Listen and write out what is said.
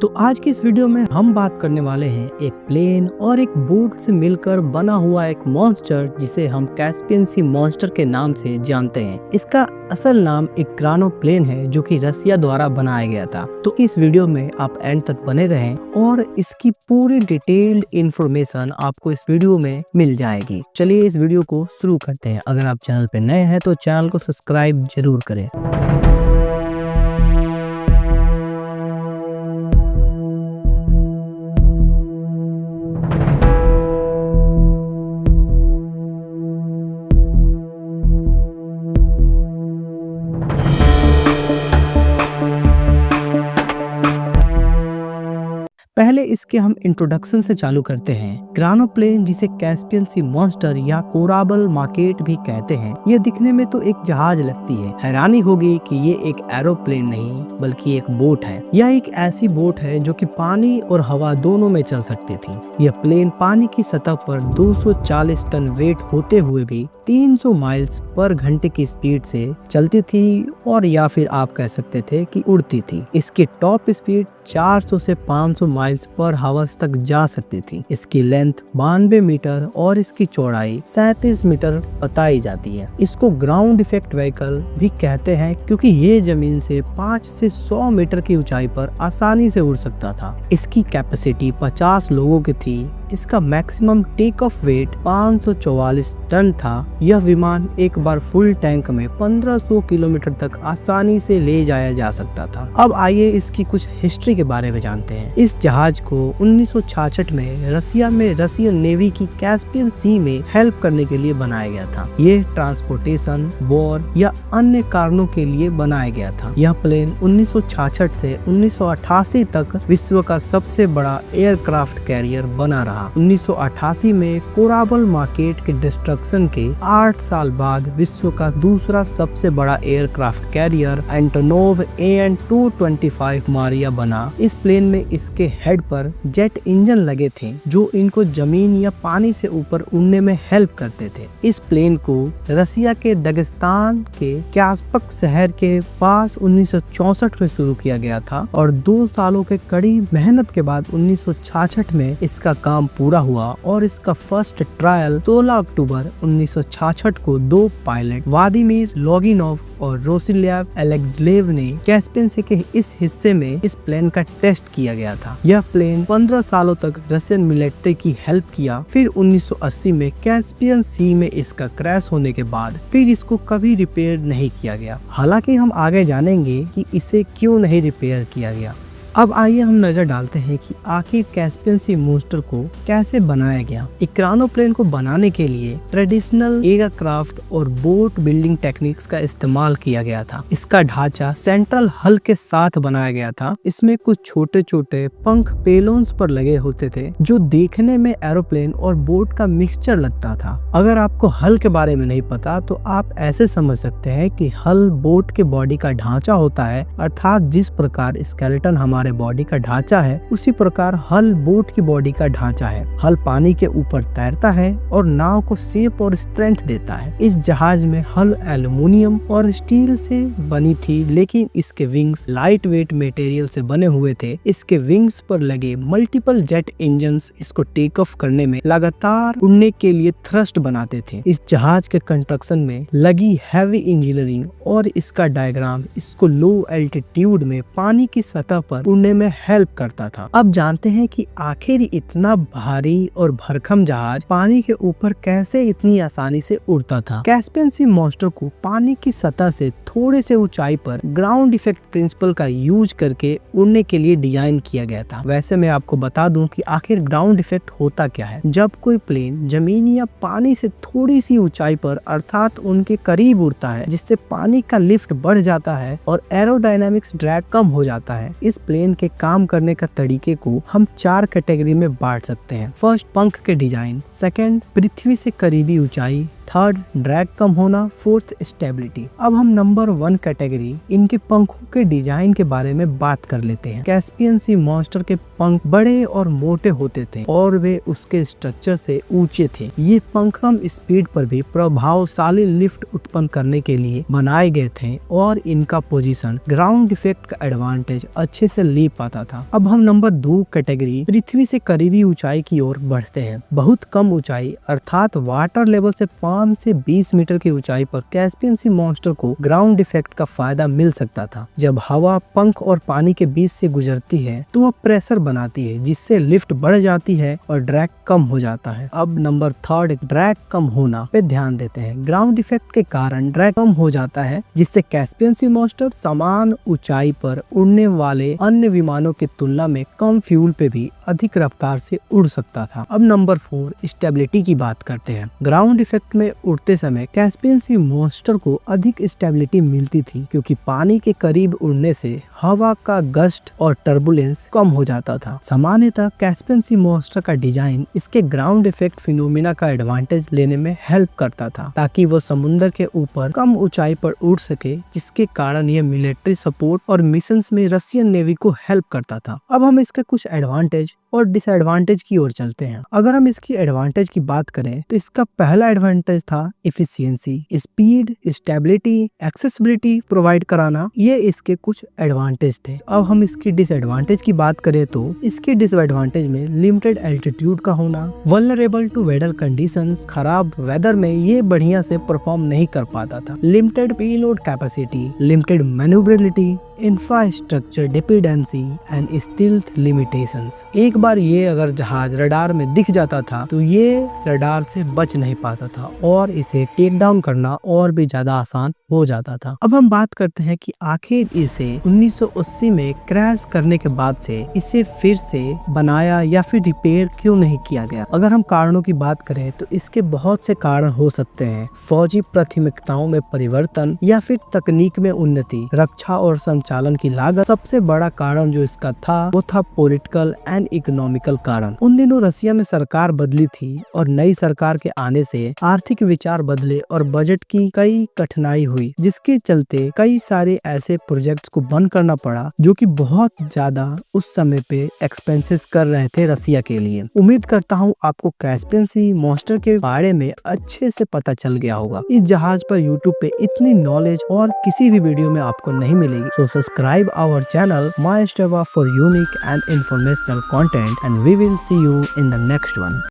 तो आज की इस वीडियो में हम बात करने वाले हैं एक प्लेन और एक बोट से मिलकर बना हुआ एक मॉन्स्टर जिसे हम कैस्पियन सी मॉन्स्टर के नाम से जानते हैं। इसका असल नाम एक ग्रानो प्लेन है जो कि रसिया द्वारा बनाया गया था। तो इस वीडियो में आप एंड तक बने रहें और इसकी पूरी डिटेल्ड इंफॉर्मेशन आपको इस वीडियो में मिल जाएगी। चलिए इस वीडियो को शुरू करते हैं। अगर आप चैनल पे नए हैं तो चैनल को सब्सक्राइब जरूर करें। पहले इसके हम इंट्रोडक्शन से चालू करते हैं। ग्रानो प्लेन जिसे कैस्पियन सी मॉन्स्टर या कोराबल मार्केट भी कहते हैं, ये दिखने में तो एक जहाज लगती है। हैरानी होगी कि ये एक एरोप्लेन नहीं बल्कि एक बोट है। यह एक ऐसी बोट है जो कि पानी और हवा दोनों में चल सकती थी। यह प्लेन पानी की सतह पर 240 टन वेट होते हुए भी 300 माइल्स पर घंटे की स्पीड से चलती थी और या फिर आप कह सकते थे कि उड़ती थी। इसकी टॉप स्पीड 400 से 500 माइल्स पर हावर्स तक जा सकती थी। इसकी लेंथ 92 मीटर और इसकी चौड़ाई 37 मीटर बताई जाती है। इसको ग्राउंड इफेक्ट व्हीकल भी कहते हैं क्योंकि ये जमीन से 5 से 100 मीटर की ऊंचाई पर आसानी से उड़ सकता था। इसकी कैपेसिटी 50 लोगों की थी। इसका maximum take off weight 544 ton था। यह विमान एक बार फुल टैंक में 1500 किलोमीटर तक आसानी से ले जाया जा सकता था। अब आइए इसकी कुछ हिस्ट्री के बारे में जानते हैं। इस जहाज को 1966 में रसिया में रसियन नेवी की कैस्पियन सी में हेल्प करने के लिए बनाया गया था। ये ट्रांसपोर्टेशन, वॉर या अन्य कारणों के लिए बनाया गया था। यह प्लेन 1966 से 1988 तक विश्व का सबसे बड़ा एयरक्राफ्ट कैरियर बना रहा। 1988 में कोराबल मार्केट के डिस्ट्रक्शन के 8 साल बाद विश्व का दूसरा सबसे बड़ा aircraft carrier Antonov AN-225 Maria बना। इस प्लेन में इसके हेड पर जेट इंजन लगे थे जो इनको जमीन या पानी से ऊपर उड़ने में हेल्प करते थे। इस प्लेन को रसिया के दगेस्तान के क्यास्पक शहर के पास 1964 में शुरू किया गया था और 2 सालों के कड़ी मेहनत के बाद 1966 में इसका काम पूरा हुआ और इसका फर्स्ट ट्रायल 16 अक्टूबर 1966 को 2 पायलट व्लादिमीर लोगिनोव और रोसिल्याव एलेक्जेव ने कैस्पियन सी के इस हिस्से में इस प्लेन का टेस्ट किया गया था। यह प्लेन 15 सालों तक रशियन मिलिट्री की हेल्प किया। फिर 1980 में कैस्पियन सी में इसका क्रैश होने के बाद फिर इसको कभी रिपेयर नहीं किया गया। हालांकि हम आगे जानेंगे कि इसे क्यों नहीं रिपेयर किया गया। अब आइए हम नजर डालते हैं कि आखिर कैस्पियन सी मॉन्स्टर को कैसे बनाया गया। एक ग्रानो प्लेन को बनाने के लिए ट्रेडिशनल एयरक्राफ्ट और बोट बिल्डिंग टेक्निक्स का इस्तेमाल किया गया था। इसका ढांचा सेंट्रल हल के साथ बनाया गया था। इसमें कुछ छोटे छोटे पंख पेलोन्स पर लगे होते थे जो देखने में एरोप्लेन और बोट का मिक्सचर लगता था। अगर आपको हल के बारे में नहीं पता तो आप ऐसे समझ सकते हैं कि हल बोट के बॉडी का ढांचा होता है, अर्थात जिस प्रकार स्केलेटन हमारे बॉडी का ढांचा है उसी प्रकार हल बोट की बॉडी का ढांचा है। हल पानी के ऊपर तैरता है और नाव को शेप और स्ट्रेंथ देता है। इस जहाज में हल एल्युमिनियम और स्टील से बनी थी, लेकिन इसके विंग्स लाइट वेट मटेरियल से बने हुए थे। इसके विंग्स पर लगे मल्टीपल जेट इंजन्स इसको टेक ऑफ करने में लगातार उड़ने के लिए थ्रस्ट बनाते थे। इस जहाज के कंस्ट्रक्शन में लगी हैवी इंजीनियरिंग और इसका डायग्राम इसको लो एल्टीट्यूड में पानी की सतह पर उड़ने में हेल्प करता था। अब जानते हैं कि आखिर इतना भारी और भरकम जहाज पानी के ऊपर कैसे इतनी आसानी से उड़ता था। कैस्पियन सी मॉन्स्टर को पानी की सतह से थोड़े से ऊंचाई पर ग्राउंड इफेक्ट प्रिंसिपल का यूज करके उड़ने के लिए डिजाइन किया गया था। वैसे मैं आपको बता दूं कि आखिर ग्राउंड इफेक्ट होता क्या है। जब कोई प्लेन जमीन या पानी से थोड़ी सी ऊंचाई पर अर्थात उनके करीब उड़ता है जिससे पानी का लिफ्ट बढ़ जाता है और एरोडायनामिक्स ड्रैग कम हो जाता है। इस प्लेन के काम करने का तरीके को हम 4 कैटेगरी में बांट सकते हैं। फर्स्ट, पंख के डिजाइन। सेकंड, पृथ्वी से करीबी ऊंचाई। थर्ड ड्रैग कम होना, फोर्थ स्टेबिलिटी। अब हम नंबर 1 कैटेगरी इनके पंखों के डिजाइन के बारे में बात कर लेते हैं। कैस्पियन सी मॉन्स्टर के पंख बड़े और मोटे होते थे और वे उसके स्ट्रक्चर से ऊंचे थे। ये पंख कम स्पीड पर भी प्रभावशाली लिफ्ट उत्पन्न करने के लिए बनाए गए थे और इनका पोजीशन ग्राउंड इफेक्ट का एडवांटेज अच्छे से ले पाता था। अब हम नंबर 2 कैटेगरी पृथ्वी से करीबी ऊंचाई की ओर बढ़ते हैं। बहुत कम ऊंचाई अर्थात वाटर लेवल से 5 से 20 मीटर की ऊंचाई पर कैस्पियन सी मॉन्स्टर को ग्राउंड इफेक्ट का फायदा मिल सकता था। जब हवा पंख और पानी के बीच से गुजरती है तो वह प्रेशर बनाती है जिससे लिफ्ट बढ़ जाती है और ड्रैग कम हो जाता है। अब नंबर 3 ड्रैग कम होना पे ध्यान देते हैं। ग्राउंड इफेक्ट के कारण ड्रैग कम हो जाता है जिससे कैस्पियन सी मॉन्स्टर समान ऊंचाई पर उड़ने वाले अन्य विमानों की तुलना में कम फ्यूल पे भी अधिक रफ्तार से उड़ सकता था। अब नंबर 4 स्टेबिलिटी की बात करते हैं। ग्राउंड इफेक्ट में उड़ते समय कैस्पियन सी मॉन्स्टर को अधिक स्टेबिलिटी मिलती थी क्योंकि पानी के करीब उड़ने से हवा का गस्ट और टर्बुलेंस कम हो जाता था। सामान्यतः कैस्पियन सी मॉन्स्टर का डिजाइन इसके ग्राउंड इफेक्ट फिनोमिना का एडवांटेज लेने में हेल्प करता था ताकि वो समुद्र के ऊपर कम ऊंचाई पर उड़ सके, जिसके कारण यह मिलिट्री सपोर्ट और मिशंस में रशियन नेवी को हेल्प करता था। अब हम इसके कुछ एडवांटेज और डिसएडवांटेज की ओर चलते हैं। अगर हम इसकी एडवांटेज की बात करें तो इसका पहला एडवांटेज था efficiency, speed, stability, accessibility provide कराना। ये इसके कुछ एडवांटेज थे। अब हम इसकी डिसएडवांटेज की बात करें तो इसके डिसएडवांटेज में लिमिटेड एल्टीट्यूड का होना, वल्नरेबल टू वेदर कंडीशंस, खराब वेदर में ये बढ़िया से परफॉर्म नहीं कर पाता था, limited payload capacity, limited manoeuvrability, infrastructure dependency and stealth limitations. एक बार ये अगर जहाज रडार में दिख जाता था तो ये रडार से बच नहीं पाता था और इसे टेक डाउन करना और भी ज्यादा आसान हो जाता था। अब हम बात करते हैं कि आखिर इसे 1980 में क्रैश करने के बाद से इसे फिर से बनाया या फिर रिपेयर क्यों नहीं किया गया। अगर हम कारणों की बात करें तो इसके बहुत से कारण हो सकते हैं। फौजी प्राथमिकताओं में परिवर्तन या फिर तकनीक में उन्नति, रक्षा और संचालन की लागत। सबसे बड़ा कारण जो इसका था वो था पॉलिटिकल एंड इकोनॉमिकल कारण। उन दिनों रसिया में सरकार बदली थी और नई सरकार के आने से आर्थिक विचार बदले और बजट की कई कठिनाई हुई, जिसके चलते कई सारे ऐसे प्रोजेक्ट्स को बंद करना पड़ा जो कि बहुत ज्यादा उस समय पे एक्सपेंसेस कर रहे थे रसिया के लिए। उम्मीद करता हूँ आपको कैस्पियन सी मॉन्स्टर के बारे में अच्छे से पता चल गया होगा। इस जहाज पर यूट्यूब पे इतनी नॉलेज और किसी भी वीडियो में आपको नहीं मिलेगी। So subscribe our channel my स्टेवा for unique and informational content and we will see you in the next one.